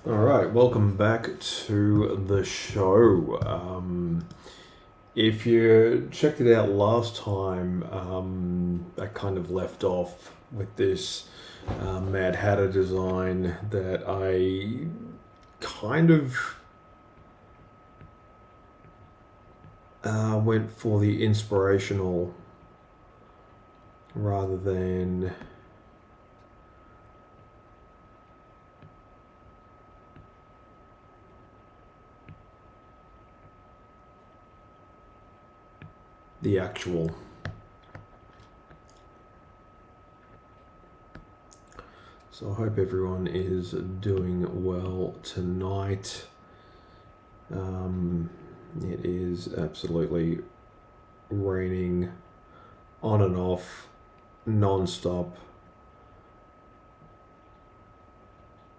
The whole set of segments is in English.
All right, welcome back to the show. If you checked it out last time, I kind of left off with this Mad Hatter design that I kind of went for the inspirational rather than the actual. So I hope everyone is doing well tonight. It is absolutely raining on and off, non-stop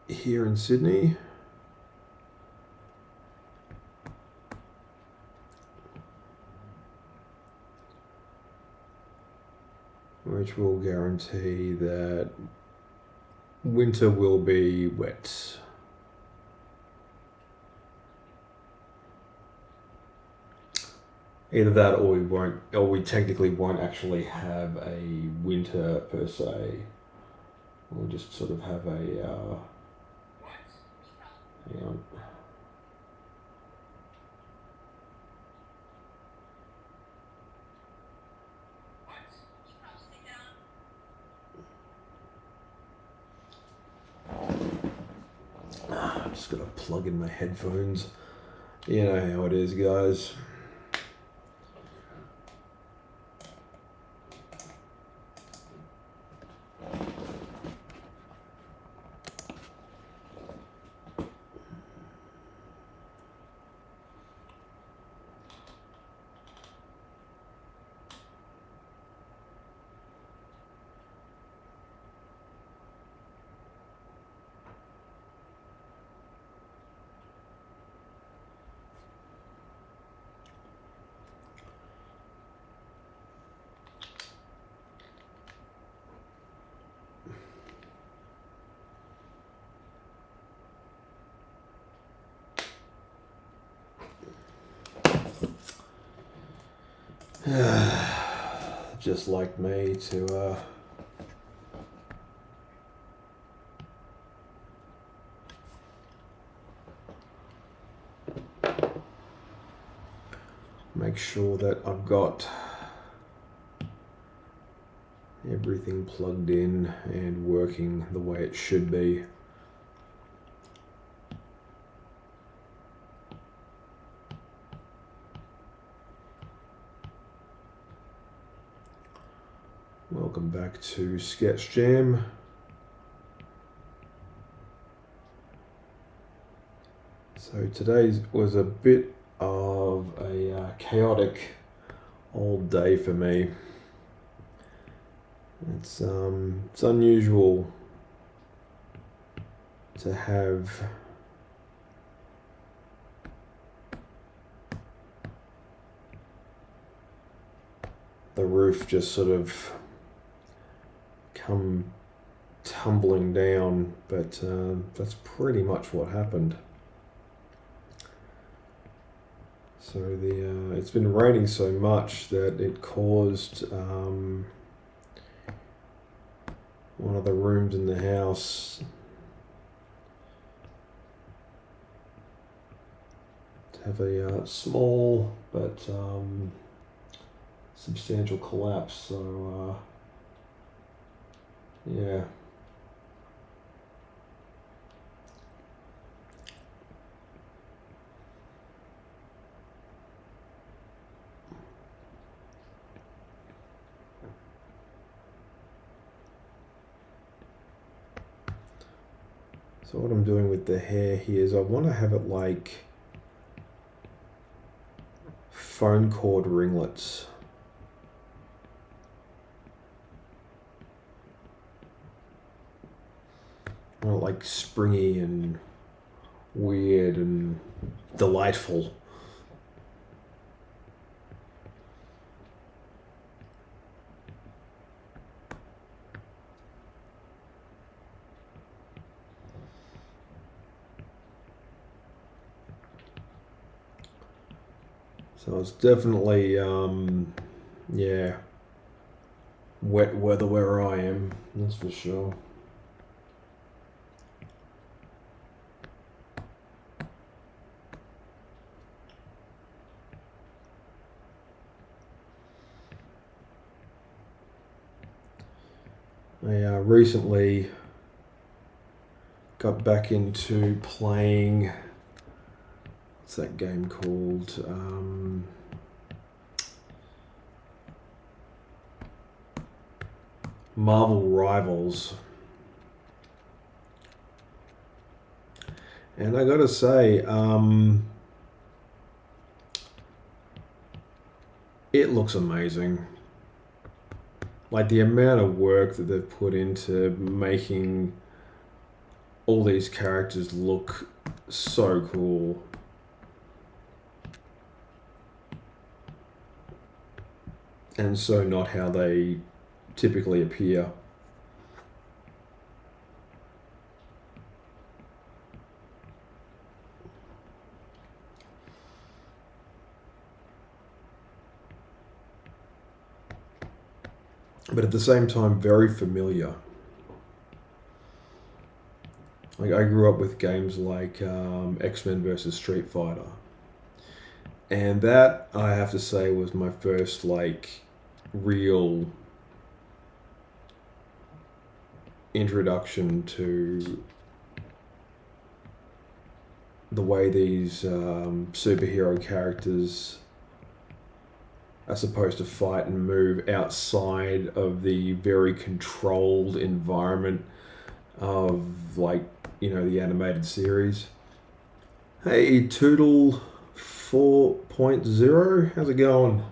here in Sydney. Which will guarantee that winter will be wet. Either that, or we won't, or we technically won't actually have a winter per se. We'll just sort of have a. Hang on. I'm just gonna plug in my headphones. You know how it is, guys. Just like me to make sure that I've got everything plugged in and working the way it should be. Welcome back to Sketch Jam. So today was a bit of a chaotic old day for me. It's unusual to have the roof just sort of come tumbling down, but that's pretty much what happened. So it's been raining so much that it caused one of the rooms in the house to have a small but substantial collapse. So yeah. So what I'm doing with the hair here is I want to have it like phone cord ringlets. I want it like springy and weird and delightful. So it's definitely, yeah, wet weather where I am, that's for sure. I recently got back into playing, what's that game called? Marvel Rivals. And I gotta say, it looks amazing. Like the amount of work that they've put into making all these characters look so cool. And so not how they typically appear. But at the same time, very familiar. Like I grew up with games like X-Men versus Street Fighter, and that I have to say was my first like real introduction to the way these superhero characters are supposed to fight and move outside of the very controlled environment of, like, the animated series. Hey, Toodle 4.0, how's it going?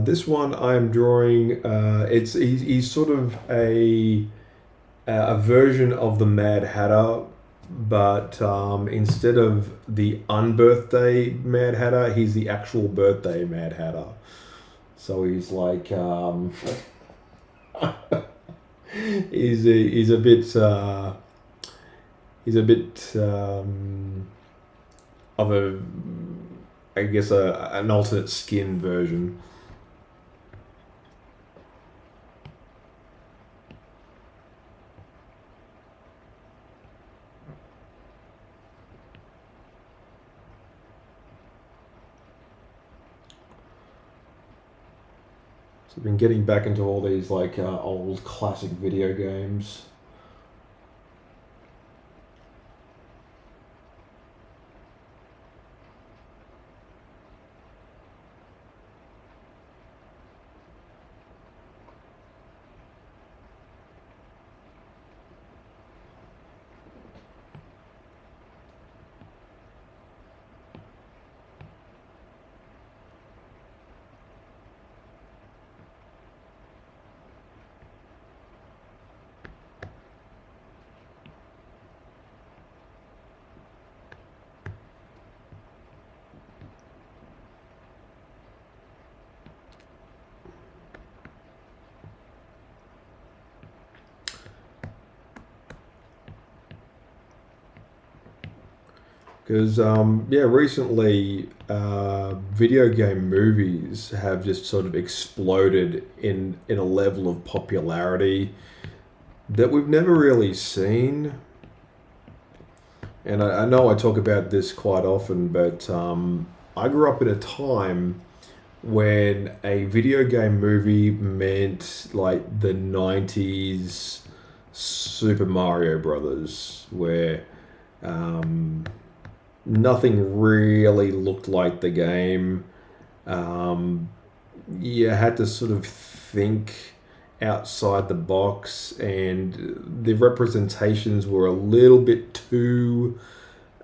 This one I'm drawing. He's sort of a version of the Mad Hatter, but instead of the unbirthday Mad Hatter, he's the actual birthday Mad Hatter. So he's like he's a bit of a, I guess, an alternate skin version. So I've been getting back into all these like old classic video games. Because yeah, recently video game movies have just sort of exploded in a level of popularity that we've never really seen. And I know I talk about this quite often, but I grew up in a time when a video game movie meant like the 90s Super Mario Brothers, where um, nothing really looked like the game. Um, you had to sort of think outside the box, and the representations were a little bit too.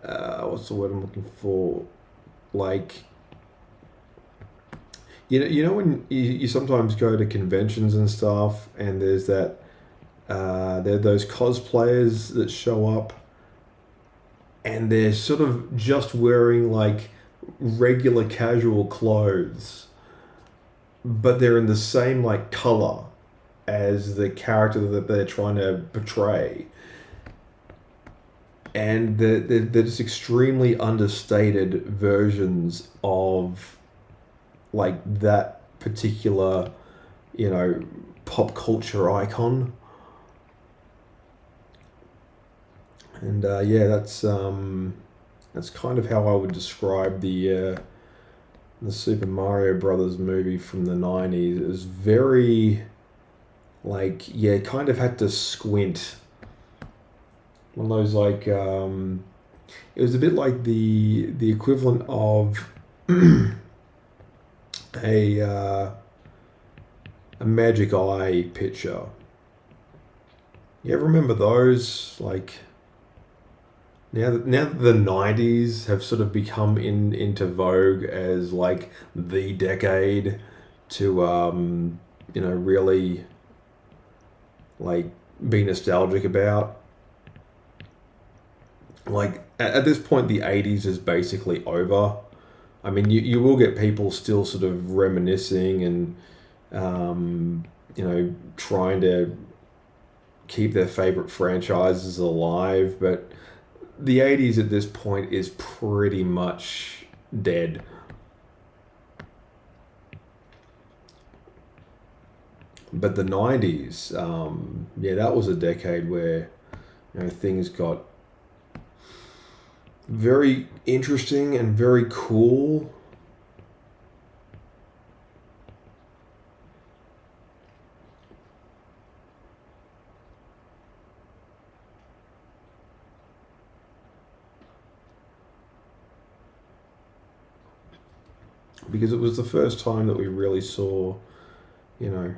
What's the word I'm looking for? Like, you know when you sometimes go to conventions and stuff, and there's that There are those cosplayers that show up, and they're sort of just wearing like regular casual clothes, but they're in the same like color as the character that they're trying to portray. And they're just extremely understated versions of like that particular, you know, pop culture icon. And yeah, that's kind of how I would describe the Super Mario Brothers movie from the '90s. It was very like, yeah, kind of had to squint. One of those like it was a bit like the equivalent of a uh, a magic eye picture. You ever remember those? Like now that the '90s have sort of become into vogue as like the decade to really like be nostalgic about. Like at this point, the '80s is basically over. I mean, you will get people still sort of reminiscing and trying to keep their favorite franchises alive, but the '80s at this point is pretty much dead. But the '90s, yeah, that was a decade where things got very interesting and very cool. Because it was the first time that we really saw, you know,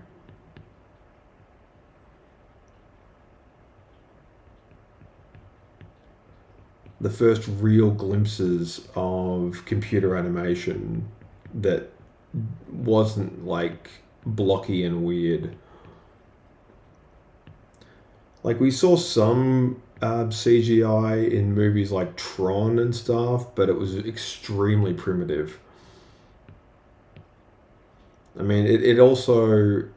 the first real glimpses of computer animation that wasn't like blocky and weird. Like we saw some CGI in movies like Tron and stuff, but it was extremely primitive. I mean, it also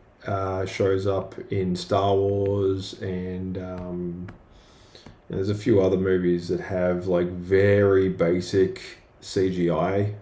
shows up in Star Wars, and there's a few other movies that have like very basic CGI.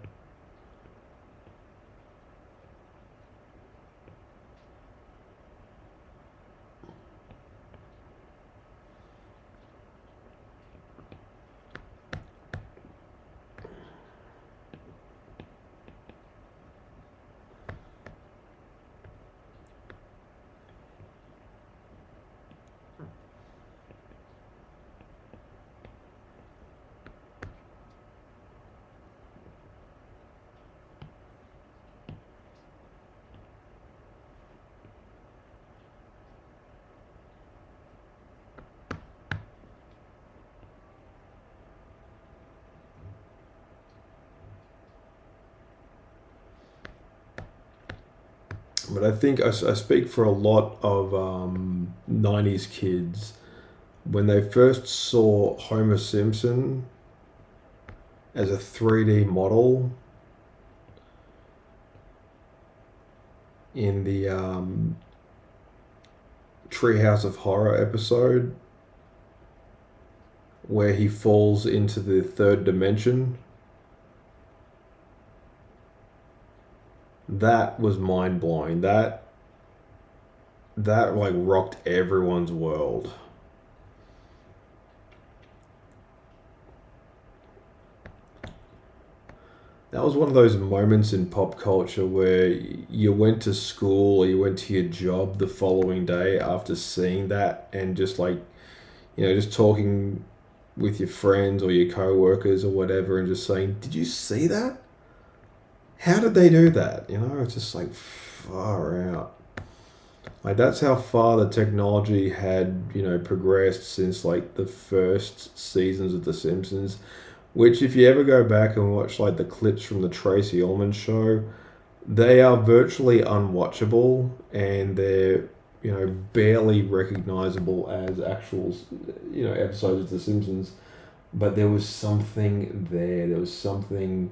But I think I speak for a lot of '90s kids when they first saw Homer Simpson as a 3D model in the Treehouse of Horror episode where he falls into the third dimension. That was mind blowing. That like rocked everyone's world. That was one of those moments in pop culture where you went to school or you went to your job the following day after seeing that, and just like, just talking with your friends or your co-workers or whatever, and just saying, "Did you see that? How did they do that?" It's just like far out. Like that's how far the technology had, progressed since like the first seasons of The Simpsons. Which, if you ever go back and watch like the clips from the Tracy Ullman show, they are virtually unwatchable, and they're barely recognizable as actual, episodes of The Simpsons, but there was something there. There was something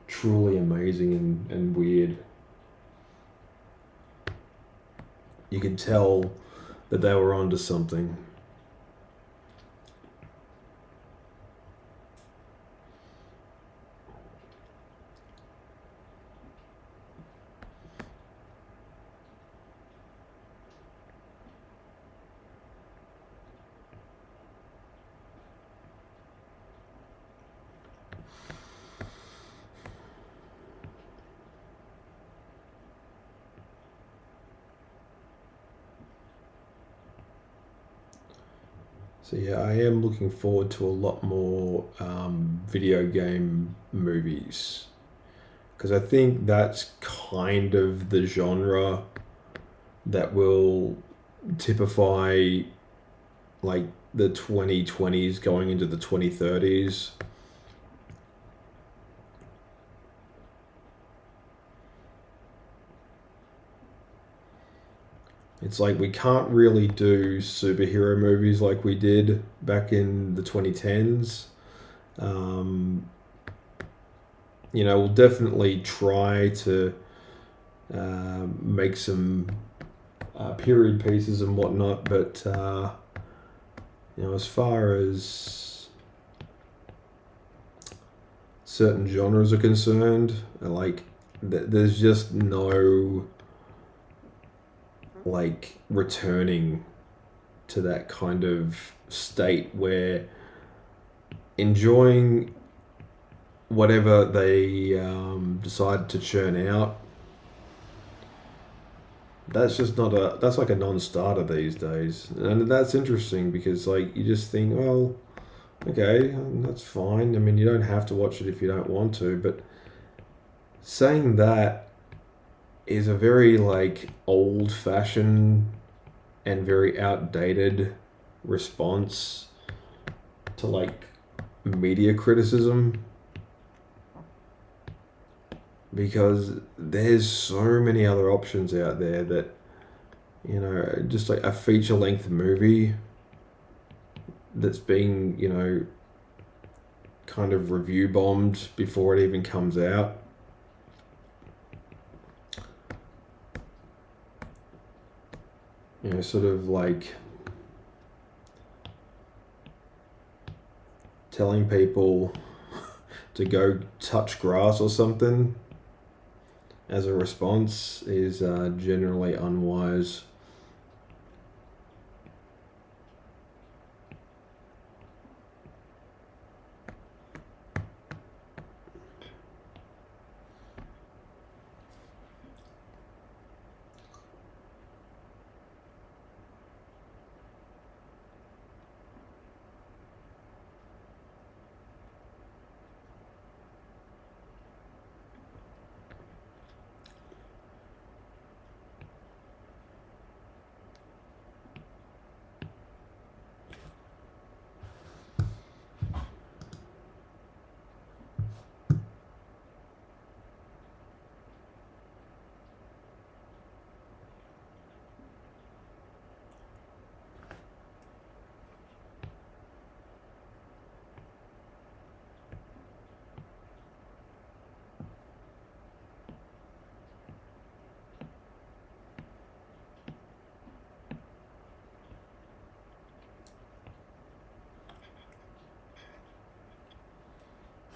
truly amazing and weird. You could tell that they were onto something. So yeah, I am looking forward to a lot more video game movies because I think that's kind of the genre that will typify like the 2020s going into the 2030s. It's like we can't really do superhero movies like we did back in the 2010s. Um, we'll definitely try to make some period pieces and whatnot, but as far as certain genres are concerned, like there's just no like returning to that kind of state where enjoying whatever they decide to churn out, that's like a non-starter these days. And that's interesting because like you just think, well, okay, that's fine. I mean, you don't have to watch it if you don't want to, but saying that is a very like old-fashioned and very outdated response to like media criticism, because there's so many other options out there that just like a feature length movie that's being kind of review bombed before it even comes out. Sort of like telling people to go touch grass or something as a response is generally unwise.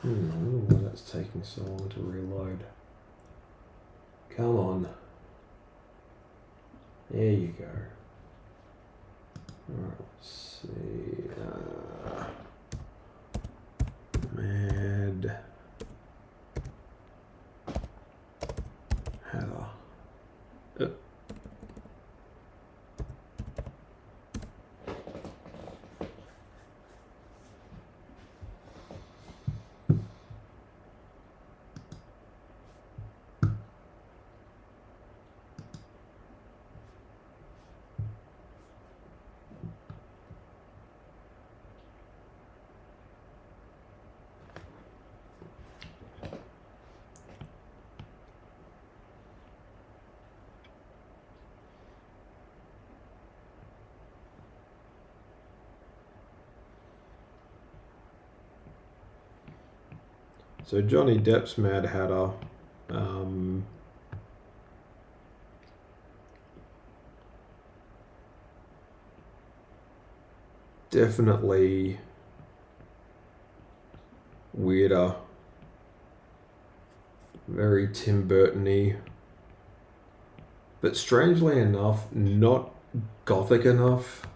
I don't know why that's taking so long to reload. Come on. There you go. Alright, let's see. Mad Hatter. So Johnny Depp's Mad Hatter. Definitely weirder, very Tim Burton-y, but strangely enough, not gothic enough.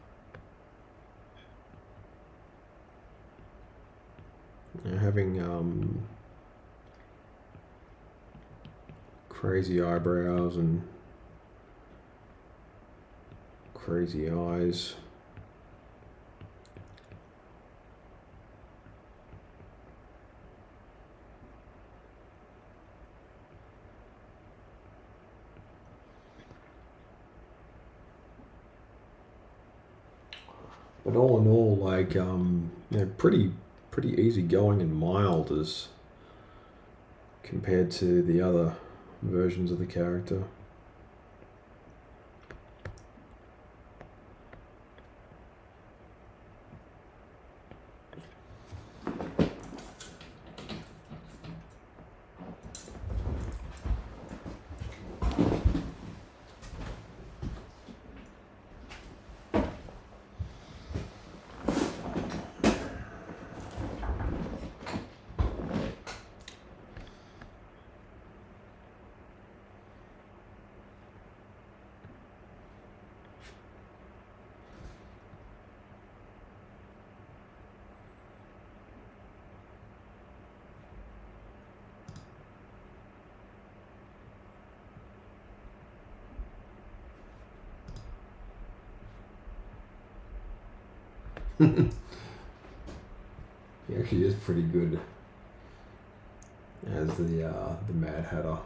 Having crazy eyebrows and crazy eyes. But all in all, like pretty easy going and mild as compared to the other versions of the character. He actually is pretty good as the Mad Hatter.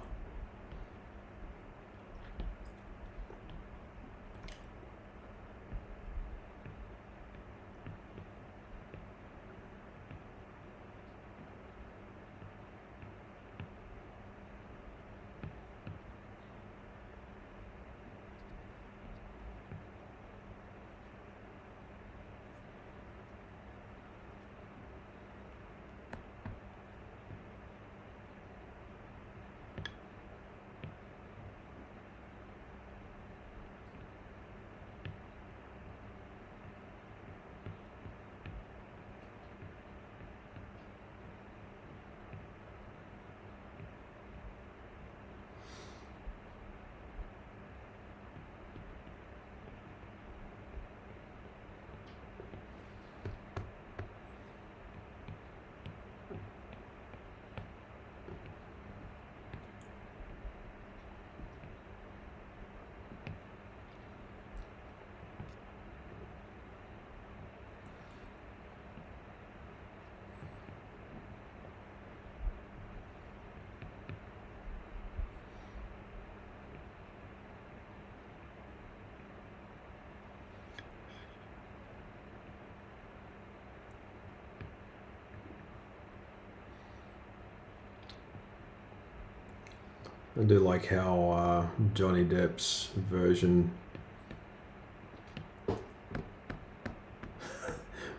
I do like how Johnny Depp's version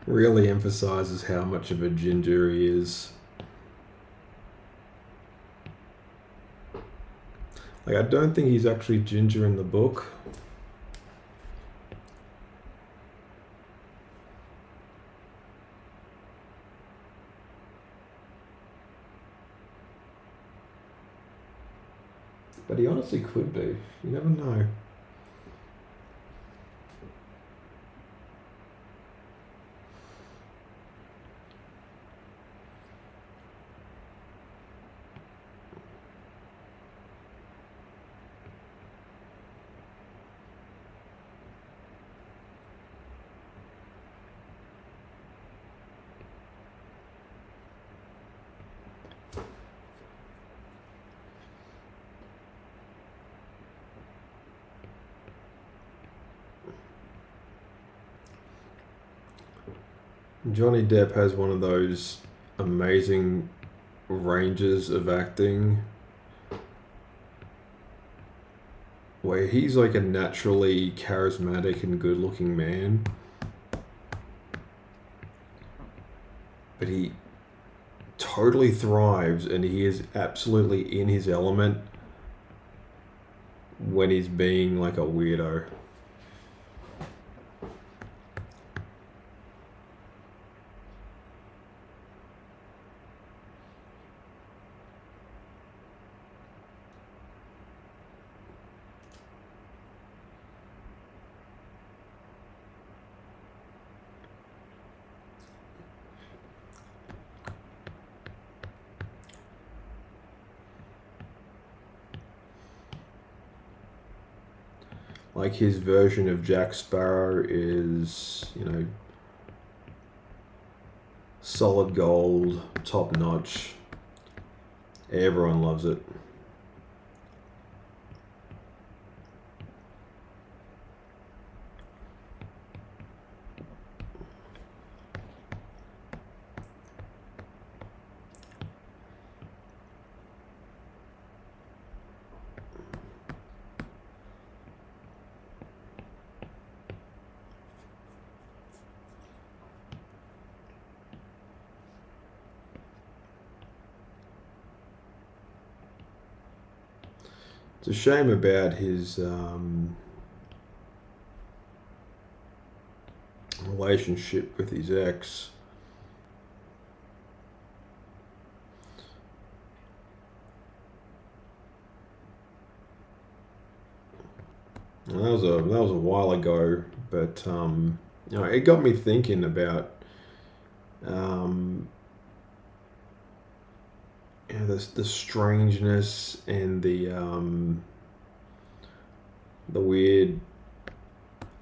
really emphasizes how much of a ginger he is. Like, I don't think he's actually ginger in the book. But he honestly could be. You never know. Johnny Depp has one of those amazing ranges of acting where he's like a naturally charismatic and good looking man, but totally thrives and he is absolutely in his element when he's being like a weirdo. Like his version of Jack Sparrow is, solid gold, top notch. Everyone loves it. It's a shame about his relationship with his ex. And that was a while ago, but it got me thinking about um, the strangeness and the weird,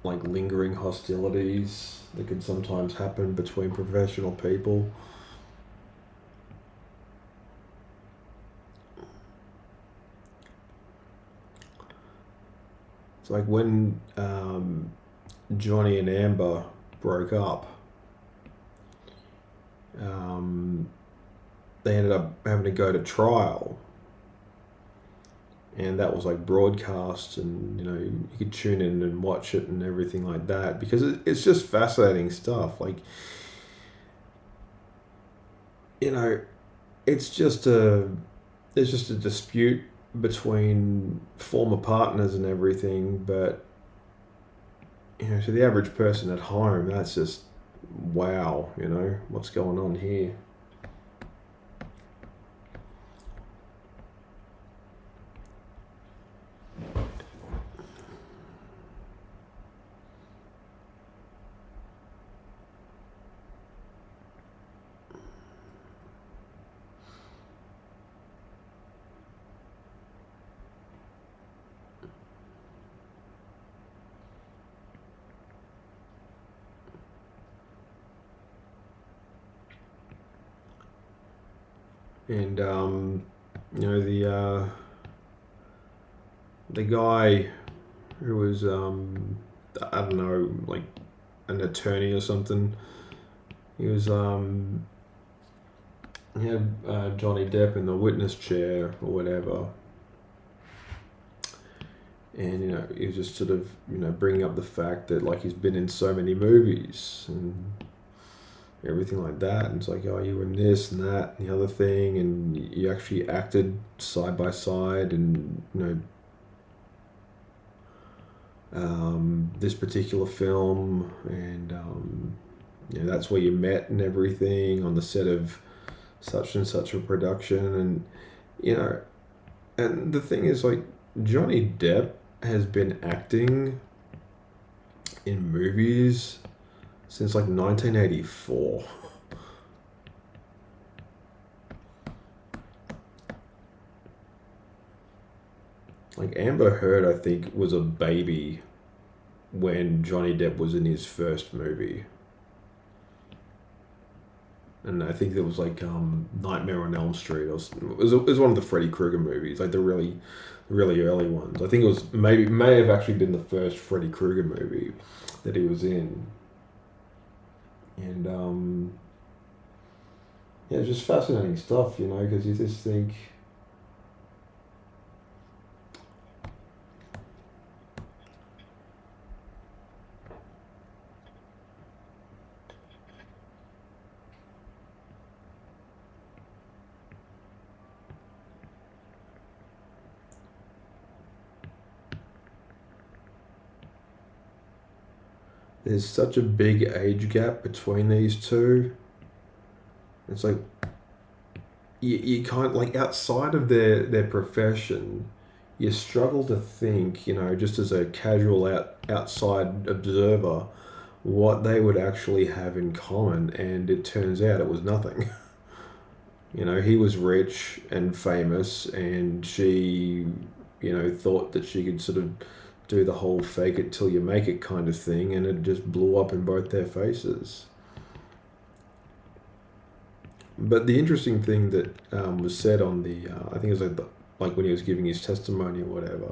like, lingering hostilities that can sometimes happen between professional people. It's like when Johnny and Amber broke up. Um, they ended up having to go to trial, and that was like broadcast, and you could tune in and watch it and everything like that because it's just fascinating stuff. Like, you know, it's just a it's just a dispute between former partners and everything, but to the average person at home, that's just wow. What's going on here. And the guy who was I don't know, like an attorney or something. He was he had Johnny Depp in the witness chair or whatever, and he was just sort of bringing up the fact that, like, he's been in so many movies and everything like that, and it's like, oh, you were in this and that and the other thing, and you actually acted side by side, and this particular film, and that's where you met and everything on the set of such and such a production, and you know and the thing is, like, Johnny Depp has been acting in movies since like 1984. Like, Amber Heard, I think, was a baby when Johnny Depp was in his first movie. And I think it was like Nightmare on Elm Street. It was one of the Freddy Krueger movies, like the really early ones. I think it was may have actually been the first Freddy Krueger movie that he was in. And yeah, it's just fascinating stuff, because you just think, there's such a big age gap between these two. It's like you kind of, like, outside of their profession, you struggle to think, just as a casual outside observer, what they would actually have in common, and it turns out it was nothing. He was rich and famous, and she, thought that she could sort of do the whole fake it till you make it kind of thing, and it just blew up in both their faces. But the interesting thing that was said on the, I think it was like when he was giving his testimony or whatever,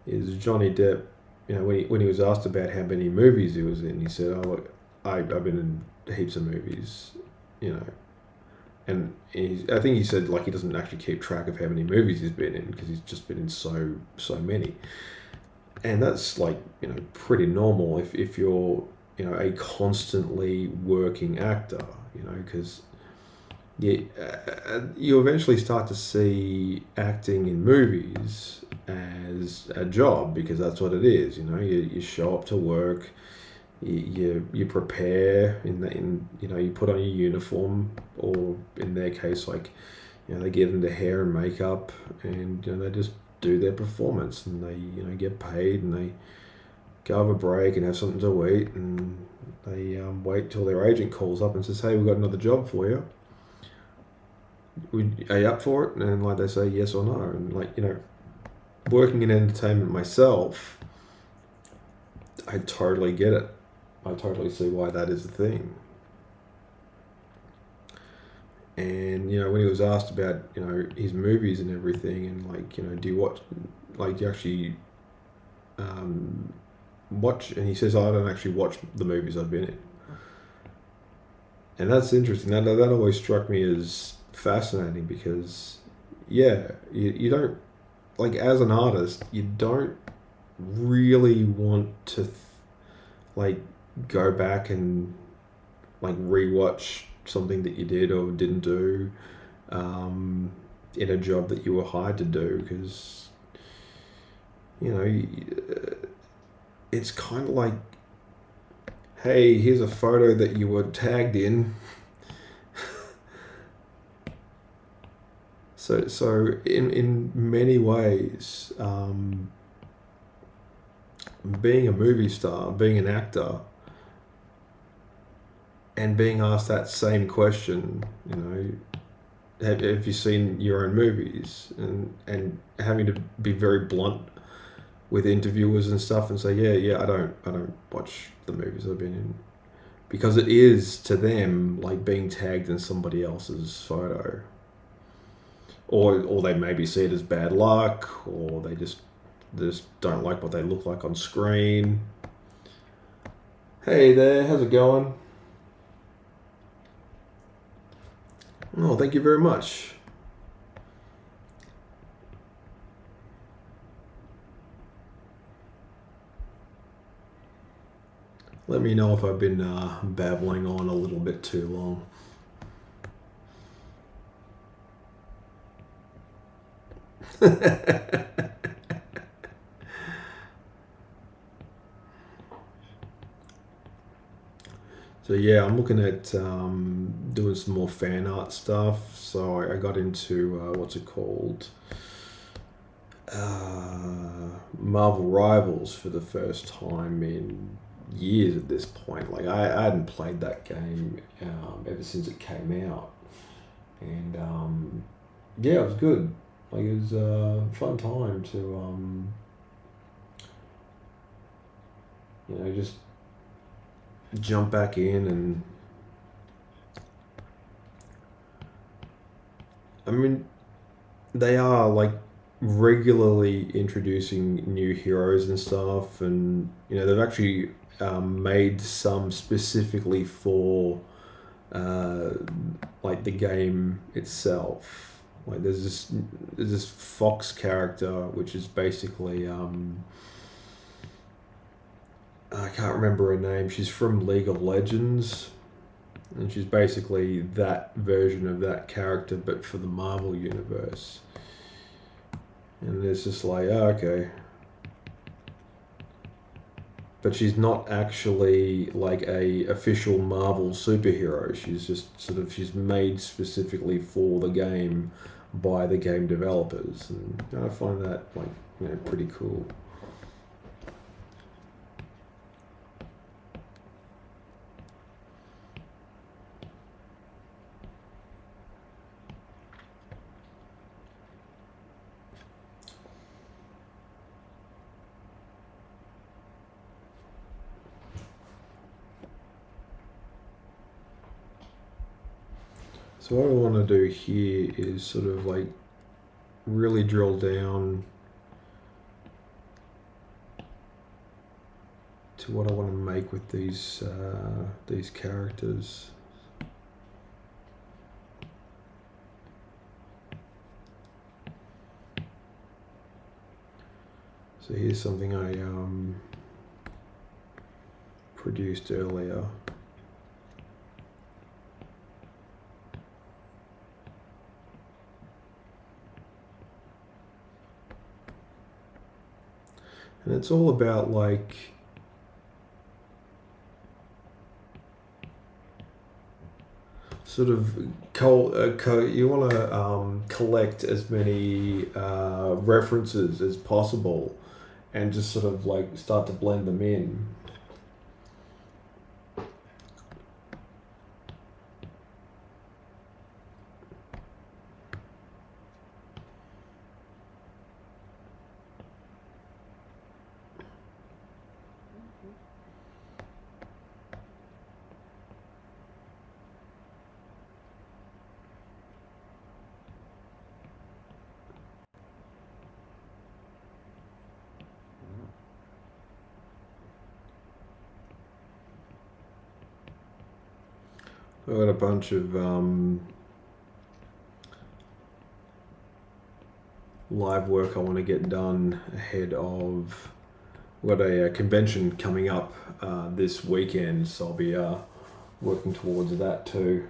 is Johnny Depp. When he was asked about how many movies he was in, he said, "Oh, look, I've been in heaps of movies," you know, and I think he said, like, he doesn't actually keep track of how many movies he's been in because he's just been in so many, and that's, like, pretty normal if you're a constantly working actor, because you eventually start to see acting in movies as a job, because that's what it is. You show up to work, you prepare you put on your uniform, or in their case, like, they get into hair and makeup, and they just do their performance, and they get paid, and they go have a break and have something to eat, and they wait till their agent calls up and says, "Hey, we've got another job for you. Are you up for it?" And, like, they say yes or no. And, like, working in entertainment myself, I totally get it. I totally see why that is a thing. And when he was asked about his movies and everything, and, like, do you watch, like, do you actually watch? And he says, "I don't actually watch the movies I've been in." And that's interesting. That always struck me as fascinating, because you don't, like, as an artist, you don't really want to like go back and, like, rewatch something that you did or didn't do in a job that you were hired to do, because it's kind of like, hey, here's a photo that you were tagged in. So in many ways, being a movie star, being an actor, and being asked that same question, have you seen your own movies, and having to be very blunt with interviewers and stuff, and say, yeah, I don't watch the movies I've been in, because it is to them like being tagged in somebody else's photo. Or they maybe see it as bad luck, or they just don't like what they look like on screen. Hey there, how's it going? Oh, thank you very much. Let me know if I've been babbling on a little bit too long. So yeah, I'm looking at doing some more fan art stuff. So I got into what's it called? Marvel Rivals for the first time in years at this point. Like, I hadn't played that game ever since it came out, and yeah, it was good. Like, it was a fun time to just jump back in, and I mean, they are, like, regularly introducing new heroes and stuff, and they've actually made some specifically for uh, like the game itself. Like, there's this Fox character, which is basically I can't remember her name. She's from League of Legends, and she's basically that version of that character, but for the Marvel universe. And it's just like, oh, okay. but she's not actually like a official Marvel superhero. She's just sort of she's made specifically for the game by the game developers, and I find that like pretty cool. So what I want to do here is sort of like really drill down to what I want to make with these characters. So here's something I produced earlier. And it's all about like sort of you want to collect as many references as possible and just sort of like start to blend them in. I've got a bunch of live work I want to get done ahead of we've got a convention coming up this weekend, so I'll be working towards that too.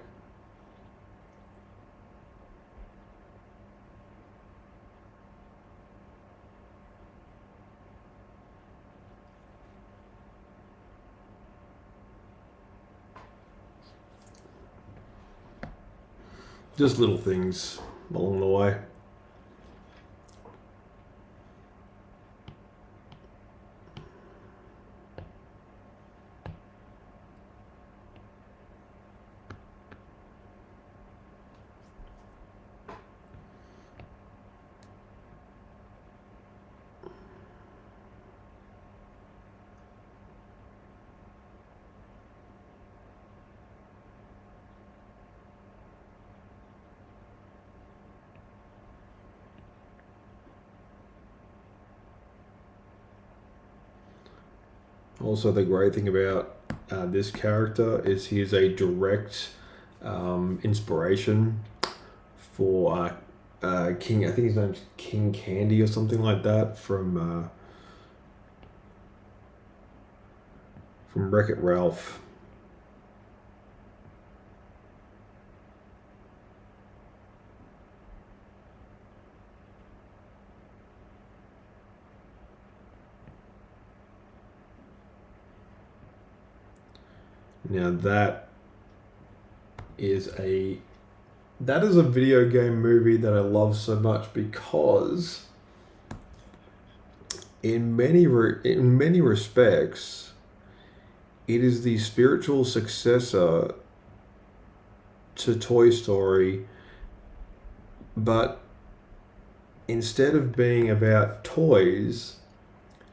Just little things along the way. Also, the great thing about this character is he is a direct inspiration for King. I think his name's King Candy or something like that from Wreck-It Ralph. Now is a that is a video game movie that I love so much because in many respects it is the spiritual successor to Toy Story, but instead of being about toys,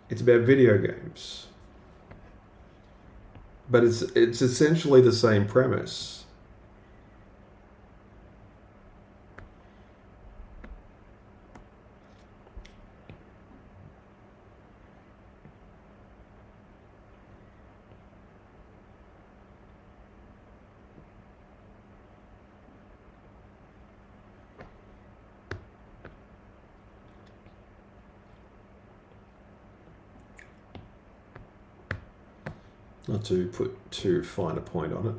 it's about video games. But it's essentially the same premise. Not to put too fine a point on it.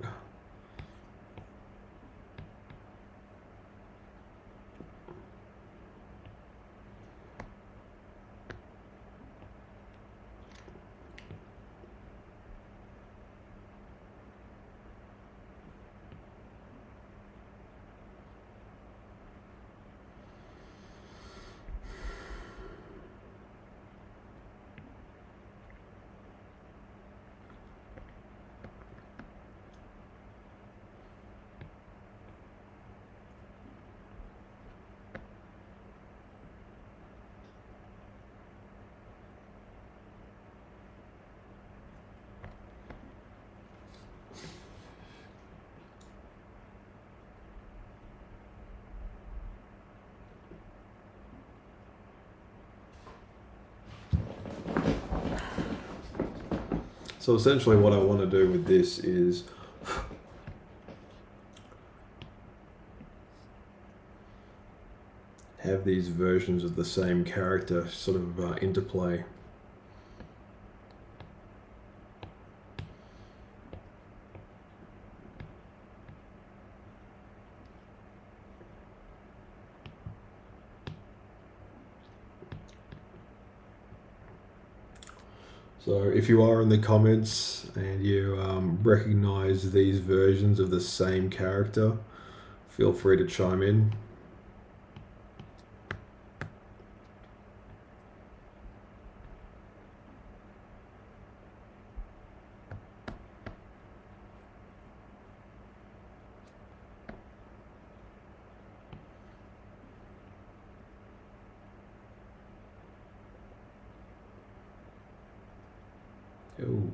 So essentially what I want to do with this is have these versions of the same character sort of interplay. So if you are in the comments and you recognize these versions of the same character, feel free to chime in. Ooh.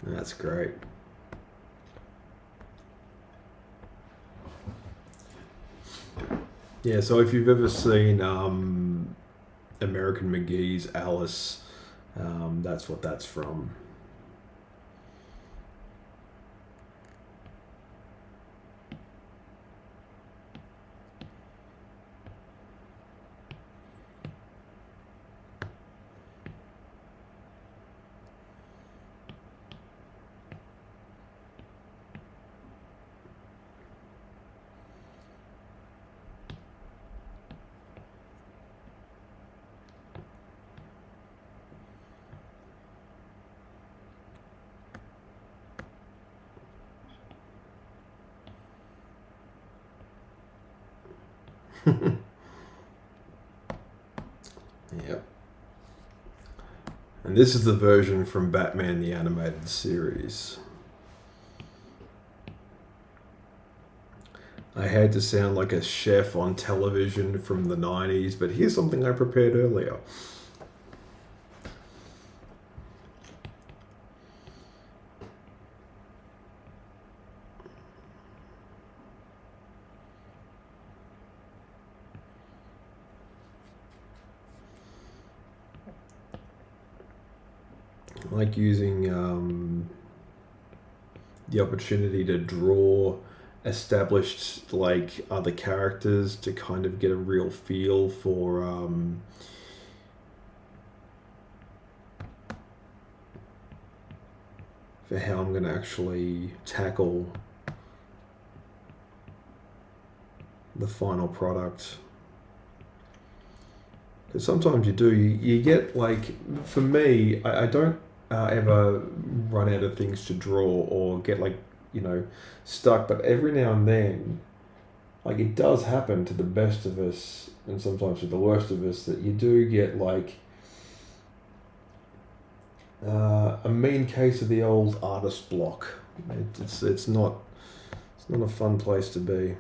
That's great. Yeah, so if you've ever seen American McGee's Alice, that's what that's from. Yep. And this is the version from Batman the Animated Series. I had to sound like a chef on television from the 90s, but here's something I prepared earlier. I like using the opportunity to draw established like other characters to kind of get a real feel for how I'm going to actually tackle the final product. Because sometimes you get like, for me, I don't ever run out of things to draw or get like, stuck, but every now and then, like it does happen to the best of us and sometimes to the worst of us that you do get like a mean case of the old artist block. It's not a fun place to be.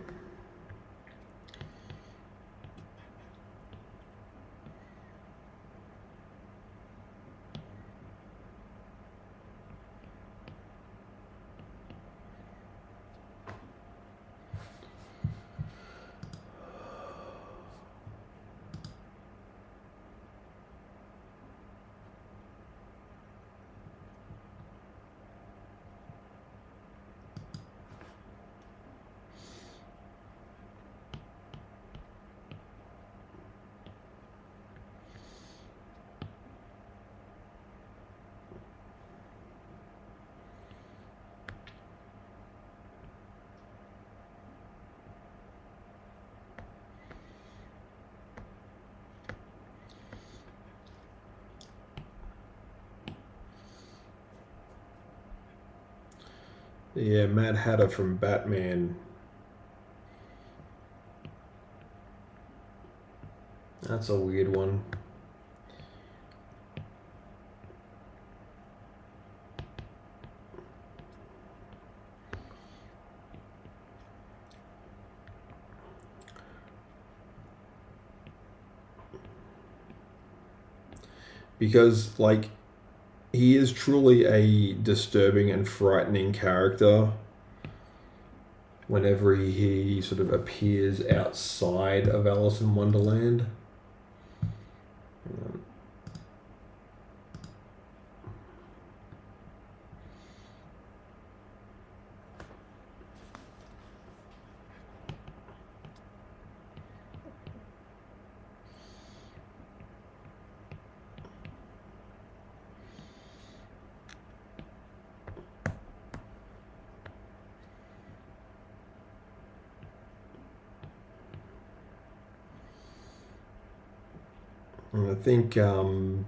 Yeah, Mad Hatter from Batman. That's a weird one. because like he is truly a disturbing and frightening character whenever he sort of appears outside of Alice in Wonderland. And I think the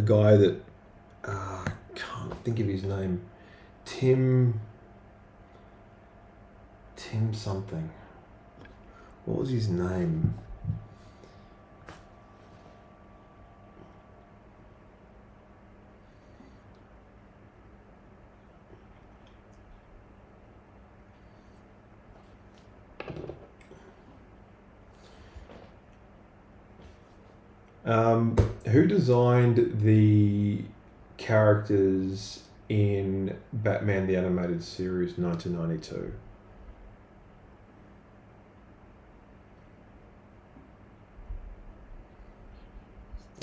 guy that can't think of his name, Tim something. What was his name? Who designed the characters in Batman the Animated Series 1992?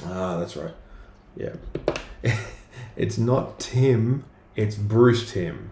Ah, that's right. Yeah. It's not Tim, it's Bruce Timm.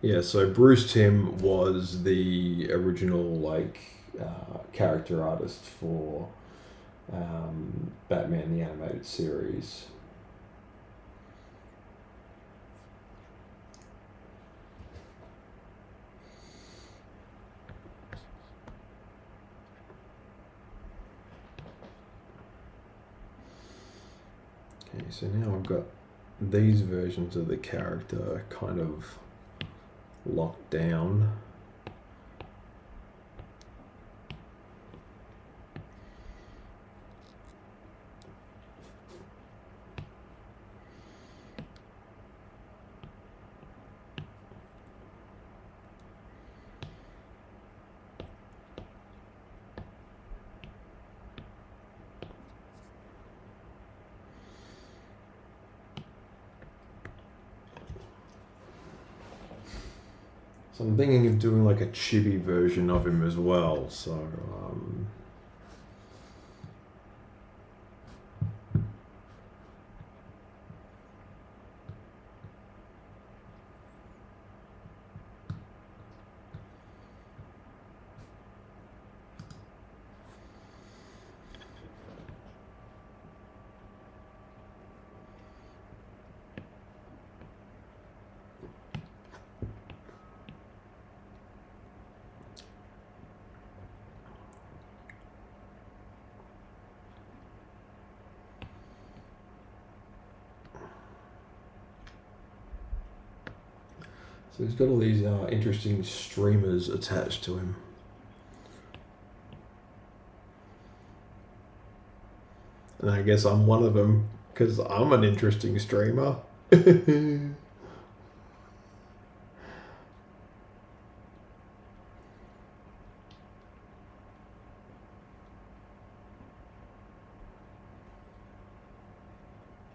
Yeah, so Bruce Timm was the original character artist for Batman the Animated Series. Okay, so now I've got these versions of the character kind of locked down. So I'm thinking of doing like a chibi version of him as well. So he's got all these interesting streamers attached to him. And I guess I'm one of them because I'm an interesting streamer.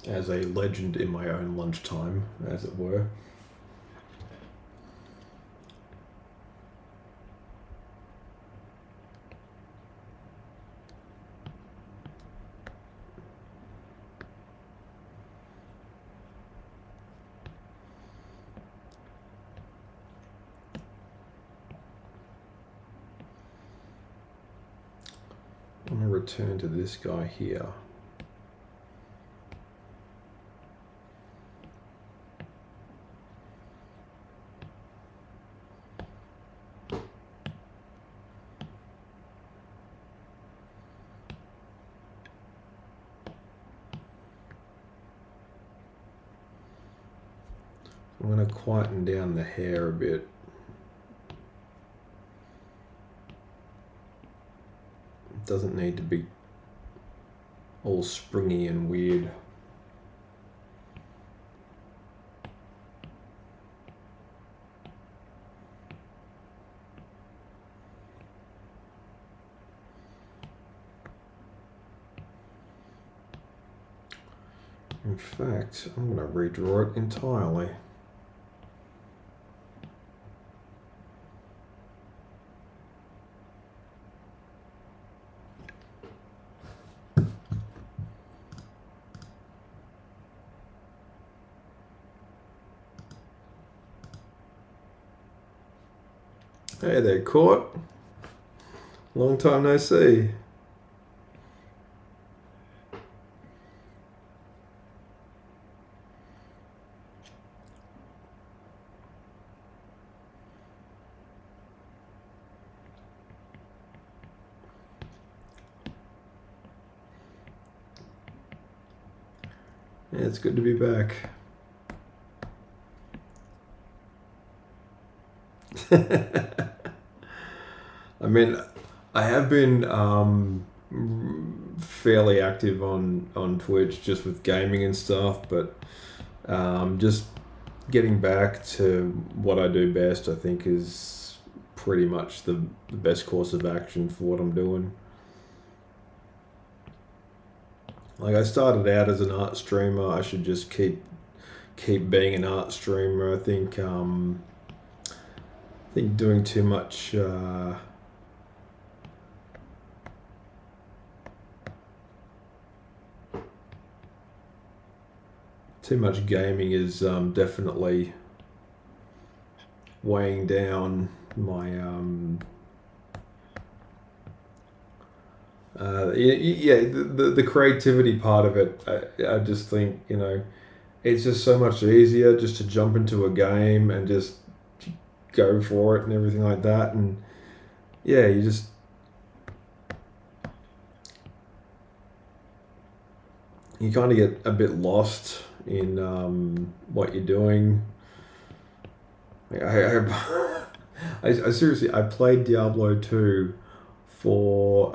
As a legend in my own lunchtime, as it were. return to this guy here. I'm going to quieten down the hair a bit. It doesn't need to be all springy and weird. In fact, I'm going to redraw it entirely. Hey there, Court. Long time no see. Yeah, it's good to be back. I mean, I have been fairly active on Twitch just with gaming and stuff, but just getting back to what I do best, I think, is pretty much the best course of action for what I'm doing. Like, I started out as an art streamer. I should just keep being an art streamer. I think doing too much gaming is definitely weighing down my the creativity part of it. I just think, you know, it's just so much easier just to jump into a game and just go for it and everything like that. And yeah, you kind of get a bit lost in what you're doing. I seriously, I played Diablo 2 for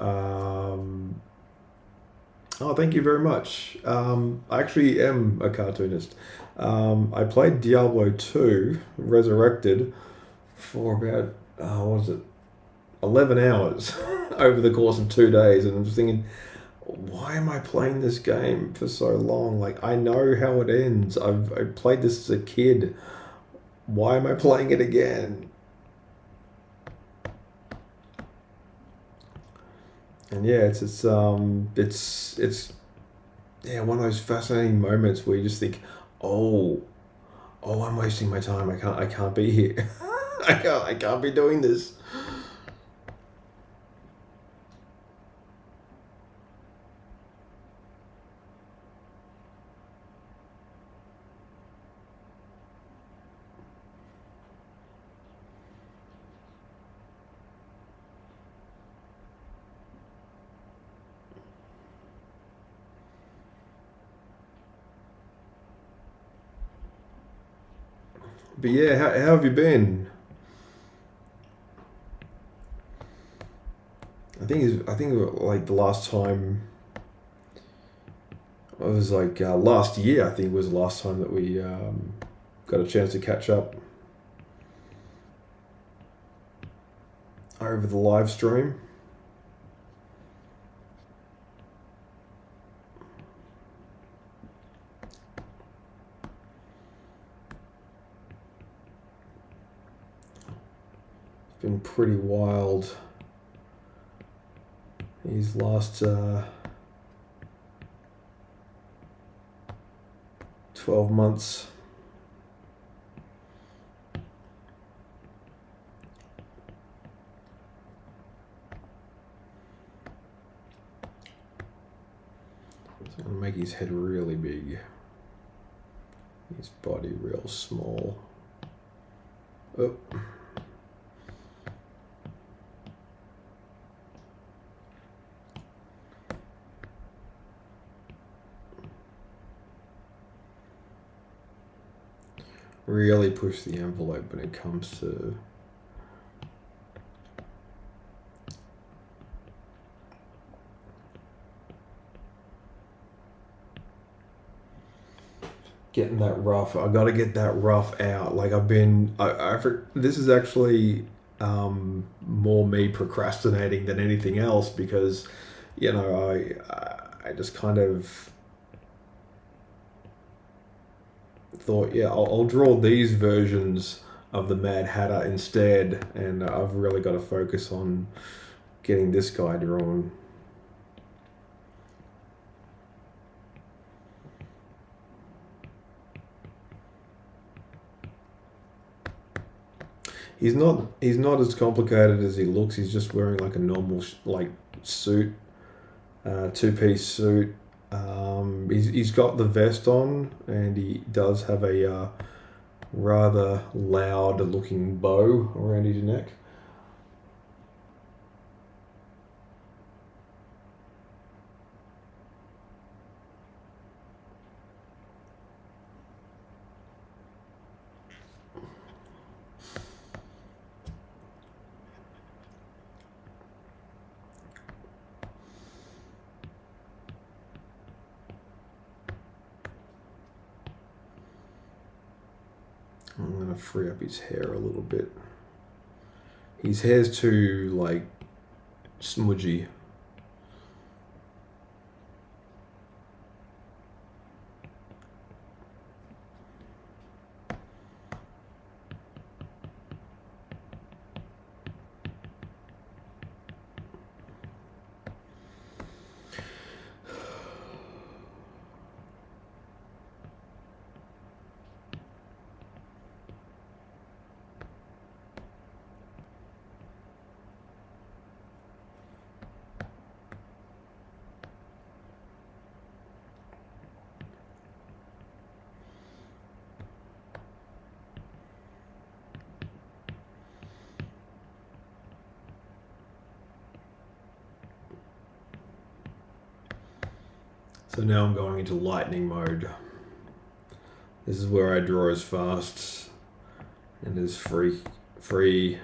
oh, thank you very much. I actually am a cartoonist. I played Diablo 2 Resurrected for about what was it, 11 hours over the course of 2 days, and I'm just thinking, why am I playing this game for so long? Like, I know how it ends. I played this as a kid. Why am I playing it again? And yeah, it's yeah, one of those fascinating moments where you just think, oh, I'm wasting my time. I can't be here. I can't be doing this. But yeah, how have you been? I think like the last time it was like last year. I think was the last time that we got a chance to catch up over the live stream. It's been pretty wild these last 12 months. I'm gonna make his head really big, his body real small. Oh. Really push the envelope when it comes to getting that rough. I got to get that rough out. Like this is actually more me procrastinating than anything else, because I just kind of thought, yeah, I'll draw these versions of the Mad Hatter instead, and I've really got to focus on getting this guy drawn. He's not as complicated as he looks. He's just wearing like a normal suit, two-piece suit. He's got the vest on, and he does have a rather loud-looking bow around his neck. I'm going to free up his hair a little bit. His hair's too, smudgy. So now I'm going into lightning mode. This is where I draw as fast and as freaky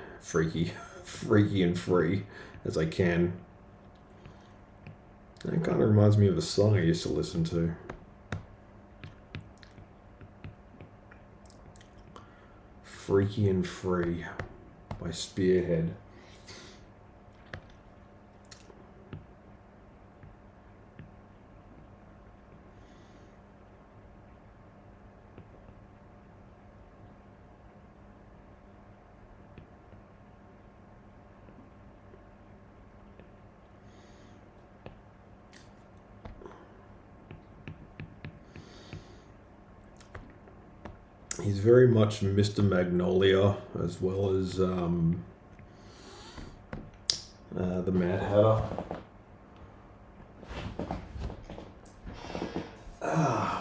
and free as I can. That kind of reminds me of a song I used to listen to. Freaky and Free by Spearhead. He's very much Mr. Magnolia, as well as the Mad Hatter.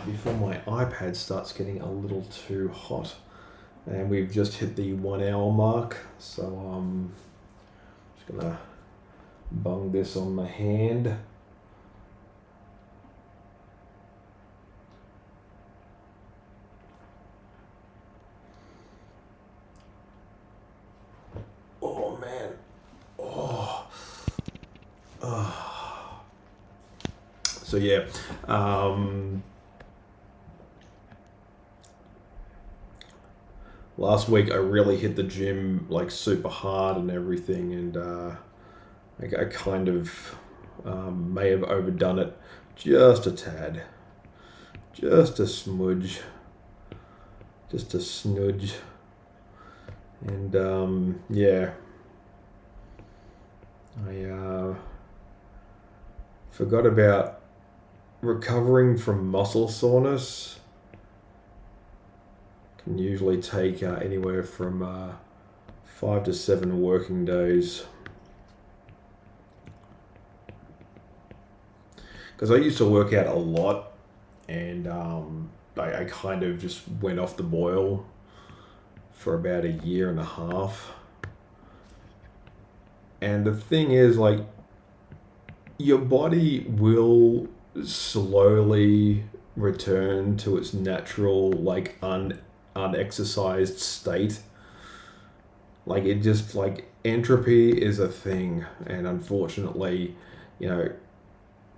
Before my iPad starts getting a little too hot. And we've just hit the 1 hour mark, so I'm just gonna bung this on my hand. Oh man. So yeah, last week I really hit the gym super hard and everything, and I kind of may have overdone it just a tad, just a smudge, just a snudge, and yeah, I forgot about recovering from muscle soreness. Can usually take anywhere from 5 to 7 working days. because I used to work out a lot, and I kind of just went off the boil for about a year and a half. And the thing is, like, your body will slowly return to its natural, like, unexercised state. Like, it just, like, entropy is a thing, and unfortunately, you know,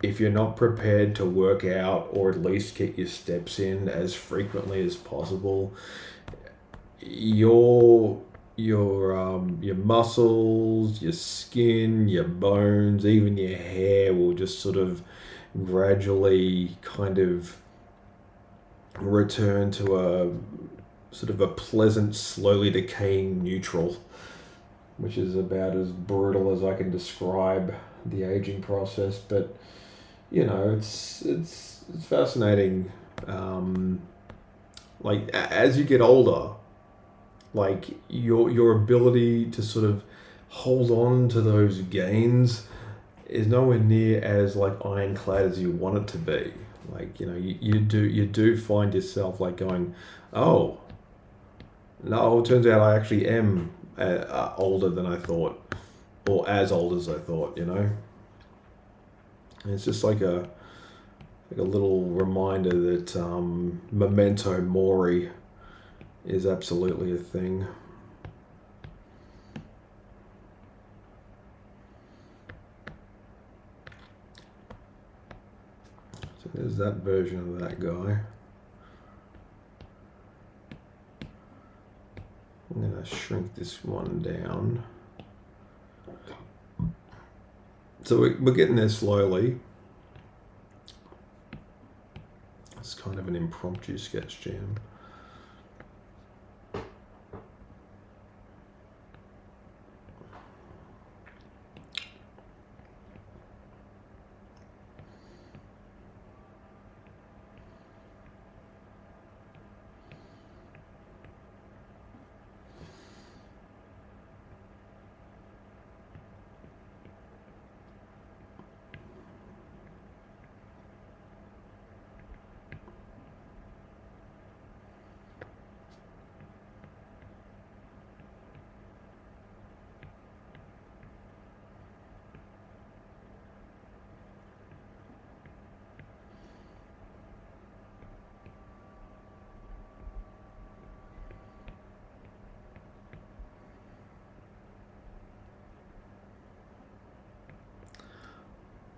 if you're not prepared to work out or at least get your steps in as frequently as possible, your your muscles, your skin, your bones, even your hair will just sort of gradually kind of return to a sort of a pleasant, slowly decaying neutral, which is about as brutal as I can describe the aging process. But you know, it's fascinating. Um, like as you get older, like your ability to sort of hold on to those gains is nowhere near as like ironclad as you want it to be. Like you do find yourself like going, oh no, it turns out I actually am older than I thought, or as old as I thought. And it's just like a little reminder that memento mori is absolutely a thing. So there's that version of that guy. I'm going to shrink this one down. So we're getting there slowly. It's kind of an impromptu sketch jam.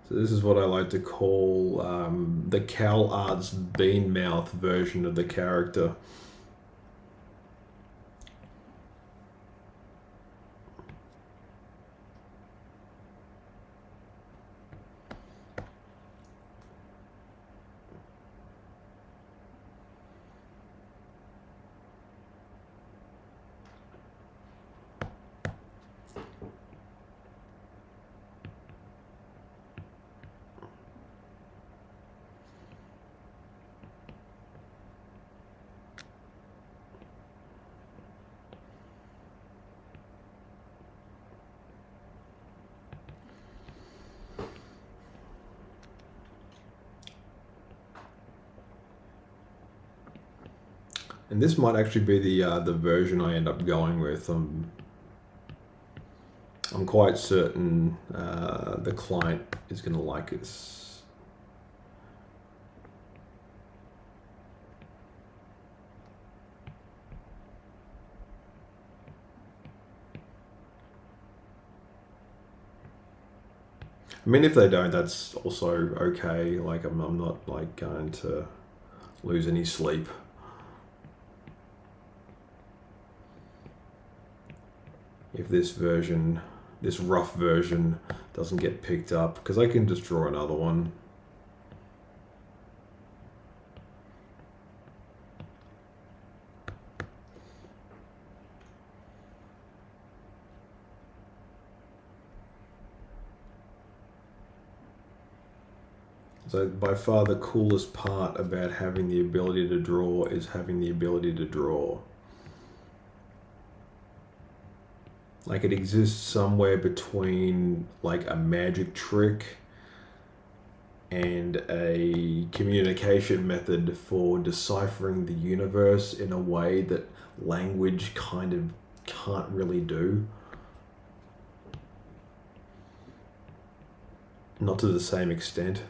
So this is what I like to call the Cal Arts Bean Mouth version of the character. And this might actually be the version I end up going with. I'm quite certain the client is going to like this. I mean, if they don't, that's also okay. Like, I'm not like going to lose any sleep. If this version, this rough version, doesn't get picked up, because I can just draw another one. So by far the coolest part about having the ability to draw is having the ability to draw. Like it exists somewhere between like a magic trick and a communication method for deciphering the universe in a way that language kind of can't really do. Not to the same extent.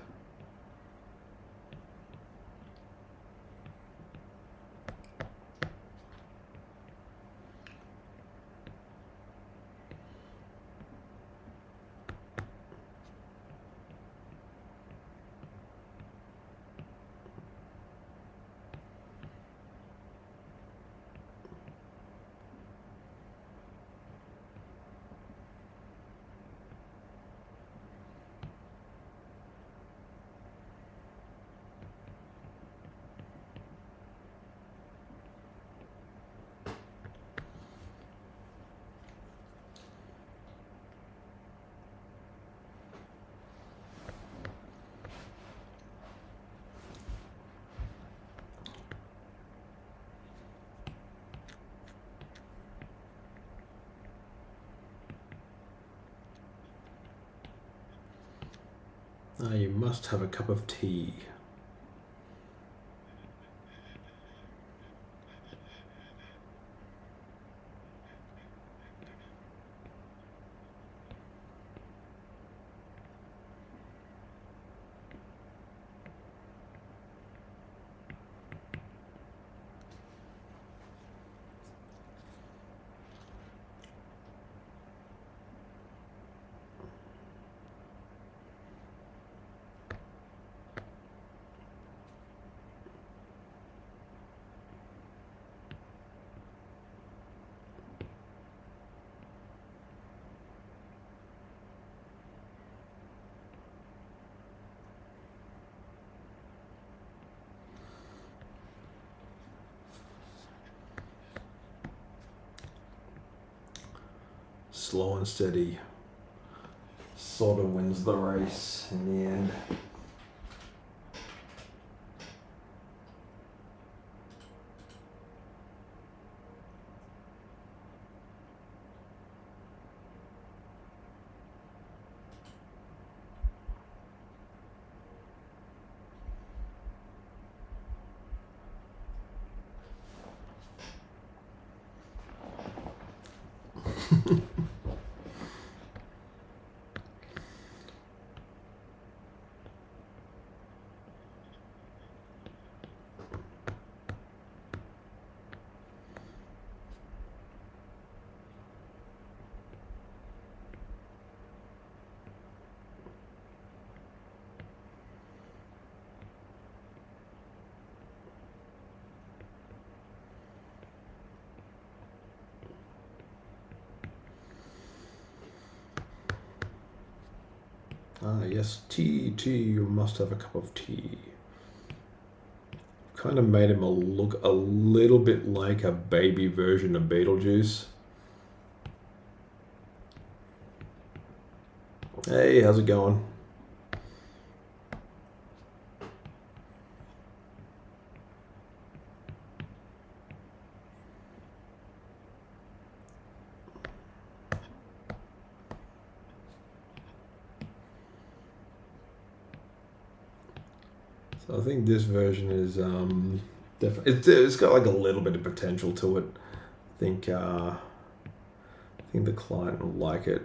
You must have a cup of tea. Slow and steady sort of wins the race in the end. Ah, yes, tea, you must have a cup of tea. Kind of made him look a little bit like a baby version of Beetlejuice. Hey, how's it going? So I think this version is definitely it's got like a little bit of potential to it. I think the client will like it.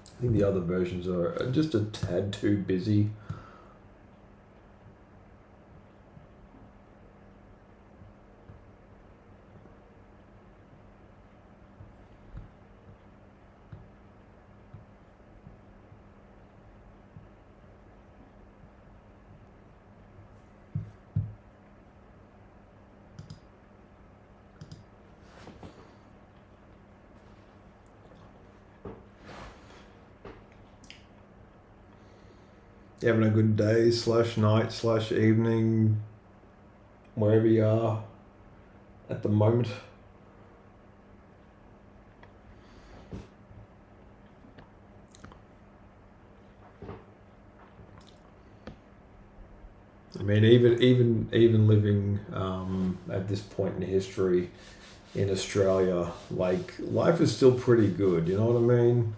I think the other versions are just a tad too busy. You having a good day / night / evening, wherever you are at the moment. I mean, even living at this point in history, in Australia, like life is still pretty good. You know what I mean?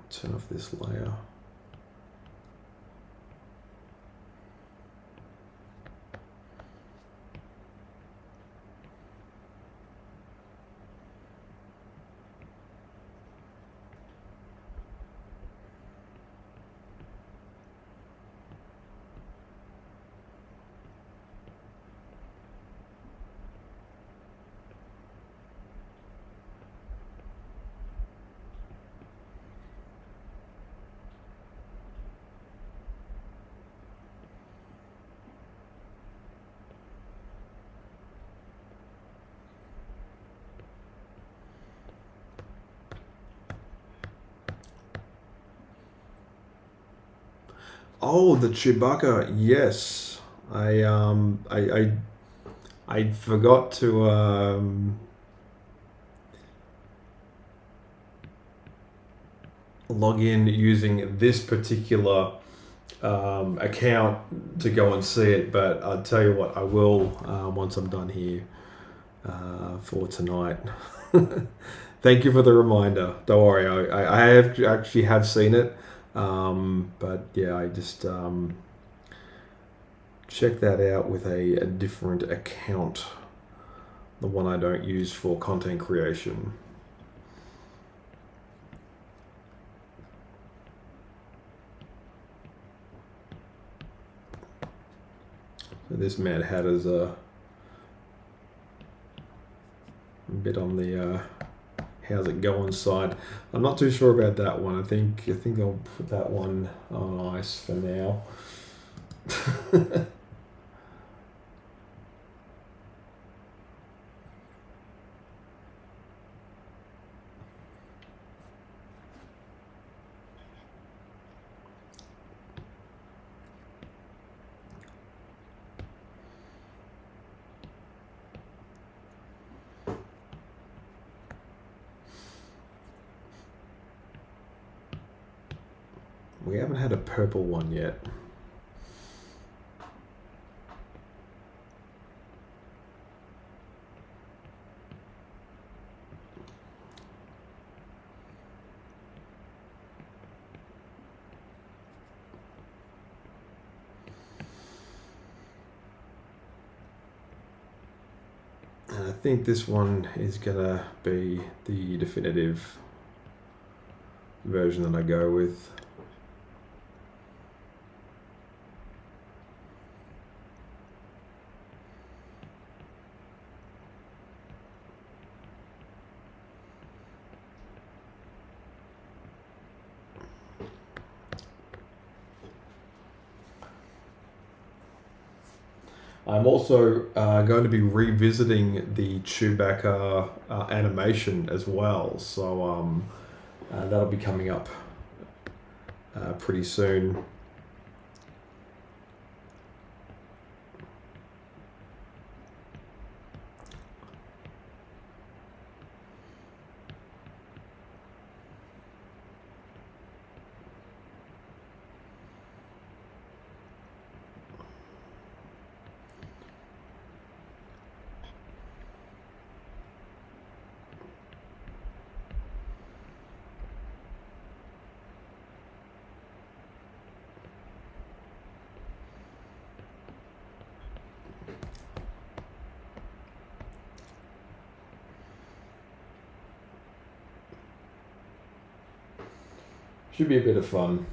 Turn off this layer. Oh, the Chewbacca. Yes, I forgot to log in using this particular account to go and see it, but I'll tell you what, I will once I'm done here for tonight. Thank you for the reminder. Don't worry, I have actually have seen it, but yeah, I just check that out with a different account, the one I don't use for content creation. So this Mad Hatter's a bit on the how's it going side. I'm not too sure about that one. I think I'll put that one on ice for now. We haven't had a purple one yet. And I think this one is gonna be the definitive version that I go with. I'm also going to be revisiting the Chewbacca animation as well, so that'll be coming up pretty soon. Should be a bit of fun.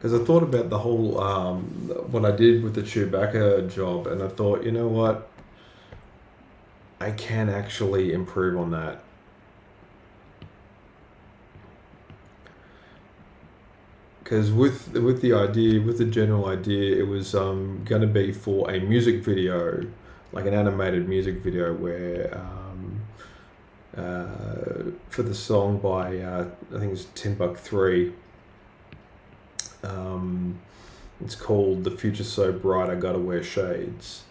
because I thought about the whole what I did with the Chewbacca job, and I thought, you know what, I can actually improve on that. Because with the idea, with the general idea, it was going to be for a music video, like an animated music video, where for the song by I think it's Timbuk 3. It's called "The Future's So Bright I Gotta Wear Shades,"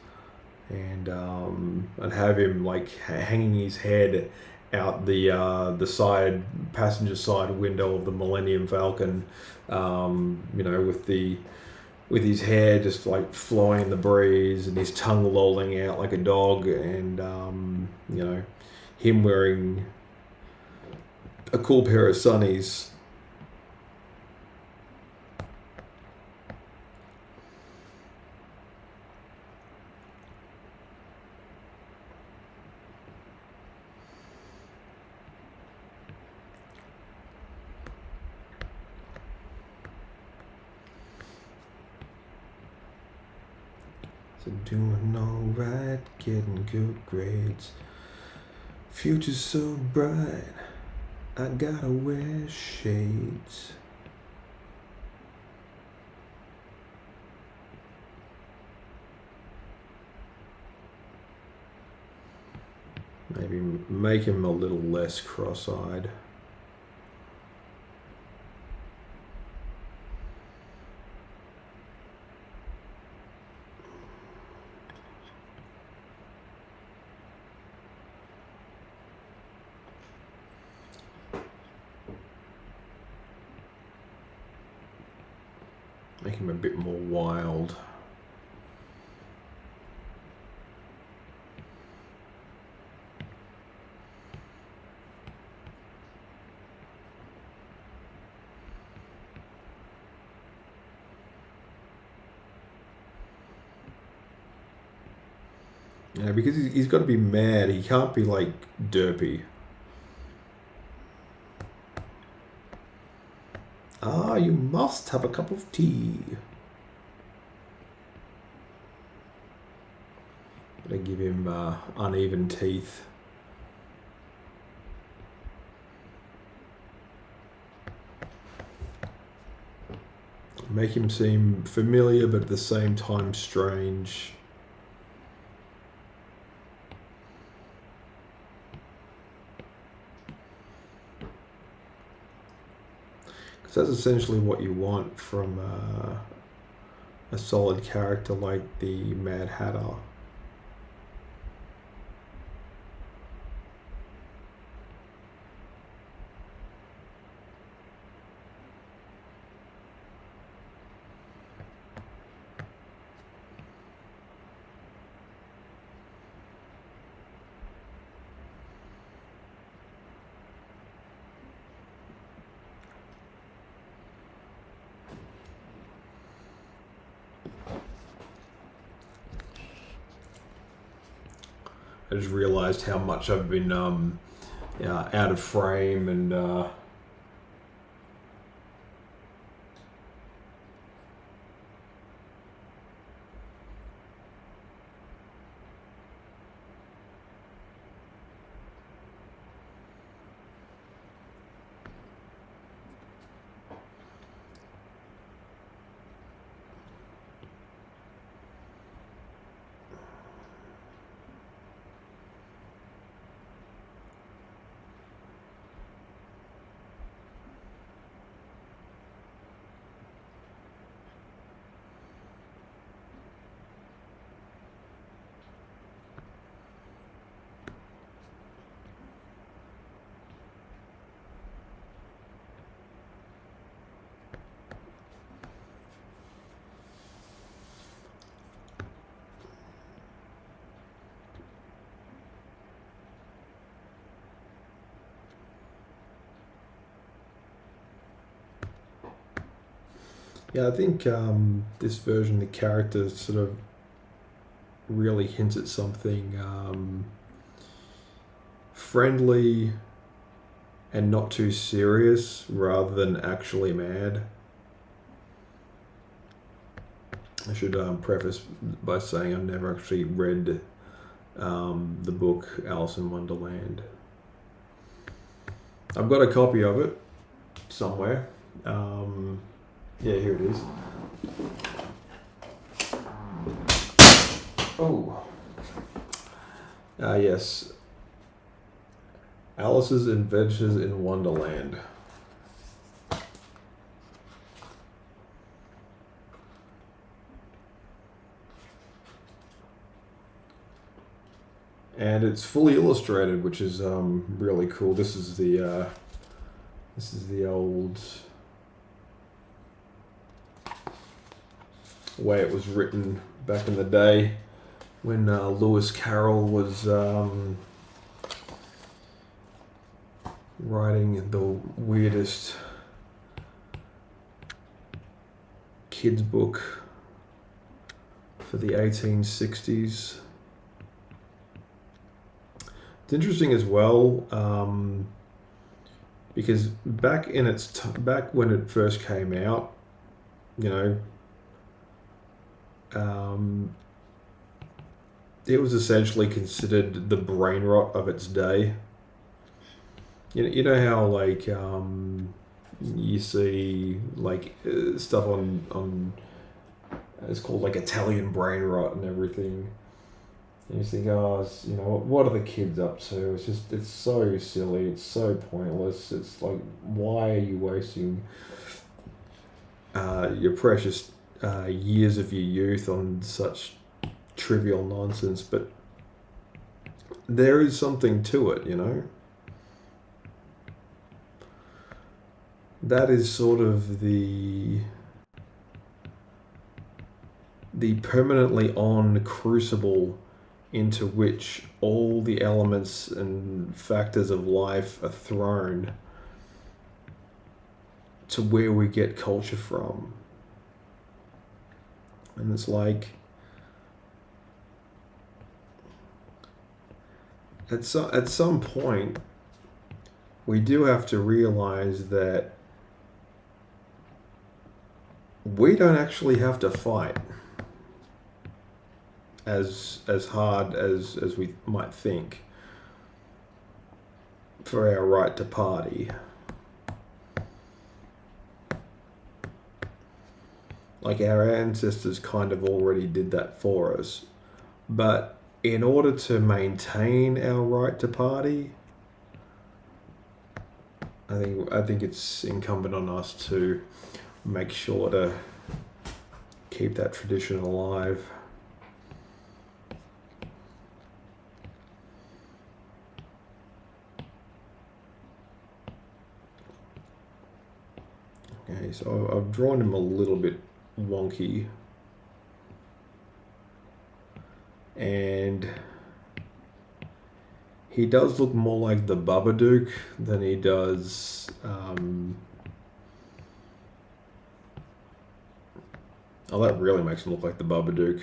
and I'd have him like hanging his head out the side passenger side window of the Millennium Falcon, with his hair just like flowing in the breeze and his tongue lolling out like a dog, and him wearing a cool pair of sunnies. So doing alright, getting good grades. Future's so bright, I gotta wear shades. Maybe make him a little less cross-eyed. Make him a bit more wild. Yeah, because he's got to be mad. He can't be like derpy. Ah, you must have a cup of tea. Gotta give him uneven teeth. Make him seem familiar, but at the same time strange. Because that's essentially what you want from a solid character like the Mad Hatter. I just realized how much I've been out of frame and yeah, I think this version, the character sort of really hints at something friendly and not too serious, rather than actually mad. I should preface by saying I've never actually read the book Alice in Wonderland. I've got a copy of it somewhere. Yeah, here it is. Oh. Yes. Alice's Adventures in Wonderland. And it's fully illustrated, which is really cool. This is the old way it was written back in the day when Lewis Carroll was writing the weirdest kids book for the 1860s. It's interesting as well because back when it first came out, you know, it was essentially considered the brain rot of its day. You know how like you see like stuff on it's called like Italian brain rot and everything. And you think, oh, you know, what are the kids up to? It's so silly. It's so pointless. It's like, why are you wasting your precious years of your youth on such trivial nonsense? But there is something to it, you know? That is sort of the permanently on crucible into which all the elements and factors of life are thrown to where we get culture from. And it's like, at some point, we do have to realize that we don't actually have to fight as hard as we might think for our right to party. Like, our ancestors kind of already did that for us. But in order to maintain our right to party, I think it's incumbent on us to make sure to keep that tradition alive. Okay, so I've drawn him a little bit wonky, and he does look more like the Babadook than he does oh, that really makes him look like the Babadook.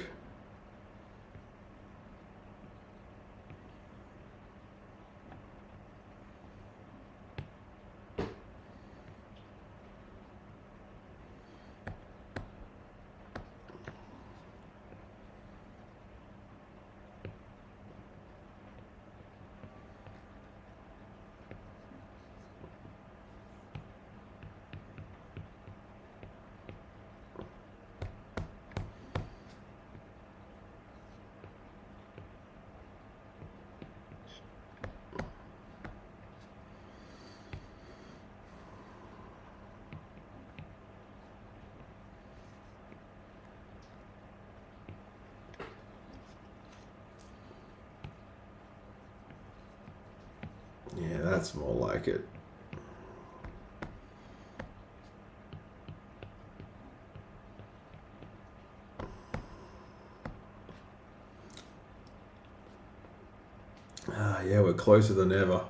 Yeah, that's more like it. Yeah, we're closer than ever.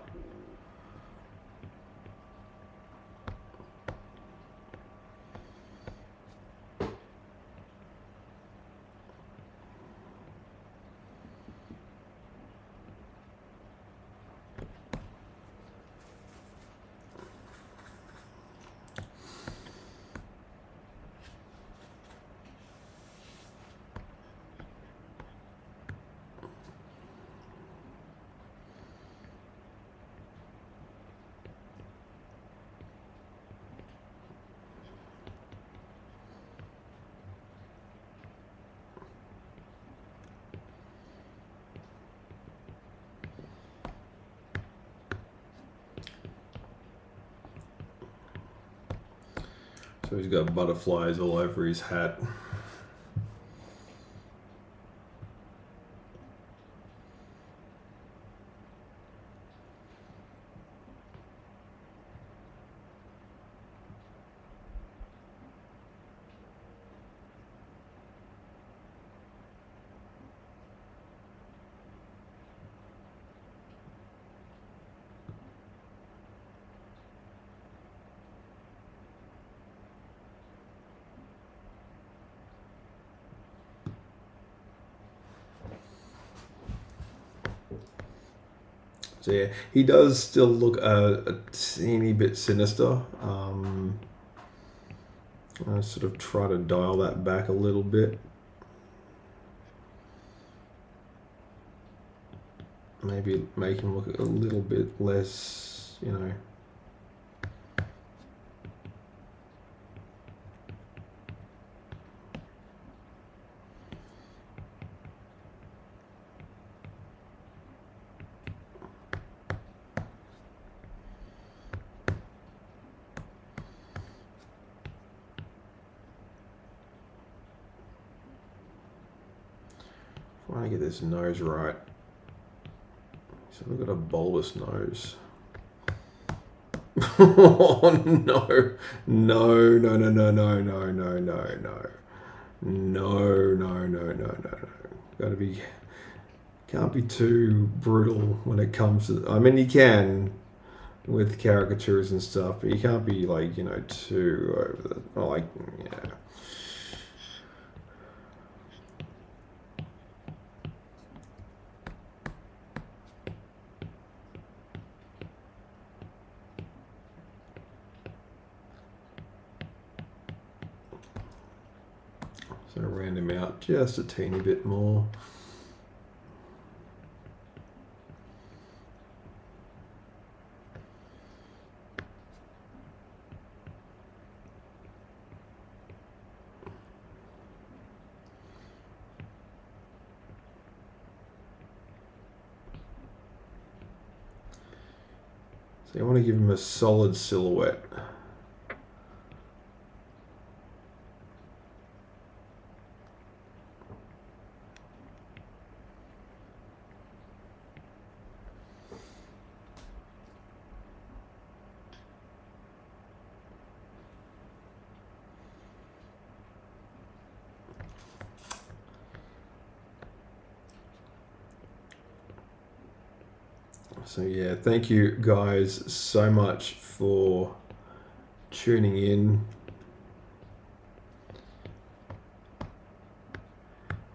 So he's got butterflies all over his hat. So yeah, he does still look a teeny bit sinister. I sort of try to dial that back a little bit. Maybe make him look a little bit less, you know. Trying to get this nose right. So we've got a bulbous nose. Oh no. No, no, no, no, no, no, no, no, no. No, no, no, no, no, no. Gotta be, can't be too brutal when it comes to, I mean, you can with caricatures and stuff, but you can't be like, you know, too over the, like, yeah. So round him out just a teeny bit more. So you want to give him a solid silhouette. So yeah, thank you guys so much for tuning in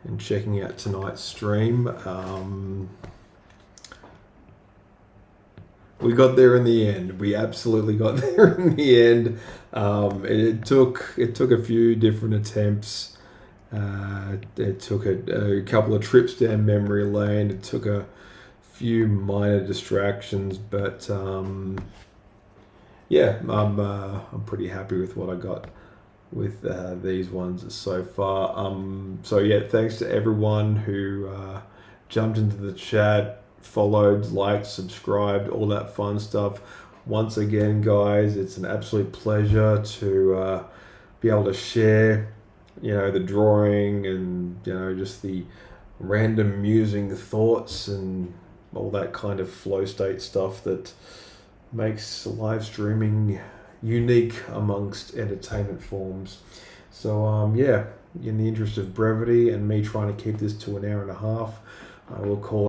and checking out tonight's stream. We got there in the end. We absolutely got there in the end. It took a few different attempts. It took a couple of trips down memory lane. It took a few minor distractions, but yeah, I'm pretty happy with what I got with these ones so far. So yeah, thanks to everyone who jumped into the chat, followed, liked, subscribed, all that fun stuff. Once again, guys, it's an absolute pleasure to be able to share, you know, the drawing and, you know, just the random musing thoughts and all that kind of flow state stuff that makes live streaming unique amongst entertainment forms. So yeah, in the interest of brevity and me trying to keep this to an hour and a half, I will call